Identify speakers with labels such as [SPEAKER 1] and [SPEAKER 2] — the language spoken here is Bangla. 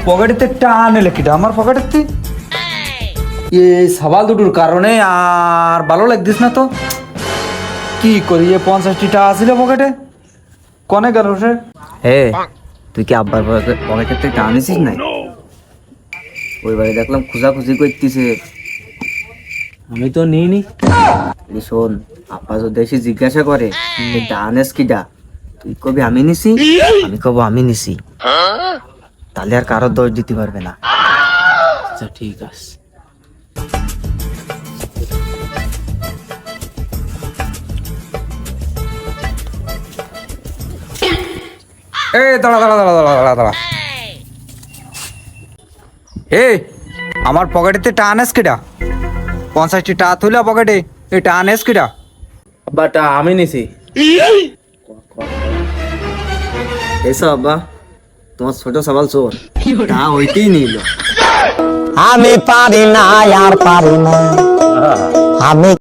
[SPEAKER 1] পকেটেতে টান এলে কিটা আমার পকেটেতে এই সওয়াল দুটোর কারণে আর ভালো লাগতিস না তো কি করি 50টি টাকা ছিল পকেটে কনে গেল সে
[SPEAKER 2] হে তুই কি আব্বার পকেটের থেকে টানিছিস না? ওই বাড়ি দেখলাম খুঁজাখুঁজি করতেছে।
[SPEAKER 3] আমি তো নিইনি।
[SPEAKER 2] শোন, আব্বা যদি এসে জিজ্ঞাসা করে টানেস কিডা, তুই কবি আমি নিছি, আমি কব আমি নিছি, তাহলে আর কারোর দোষ দিতে পারবে না।
[SPEAKER 3] আচ্ছা ঠিক আছে।
[SPEAKER 1] এই দাঁড়া দাঁড়া দাঁড়া দাঁড়া দাঁড়া দাঁড়া এই আমার পকেটেতে টানেস কিটা 50টি টাকা তুইলা পকেটে এই টানেস কিটা
[SPEAKER 3] বাট আমি নিছি।
[SPEAKER 2] এসব আব্বা তোমার ছোট সবাল চোর তা হইতেই নিল।
[SPEAKER 4] আমি পারি না আর পারি না আমি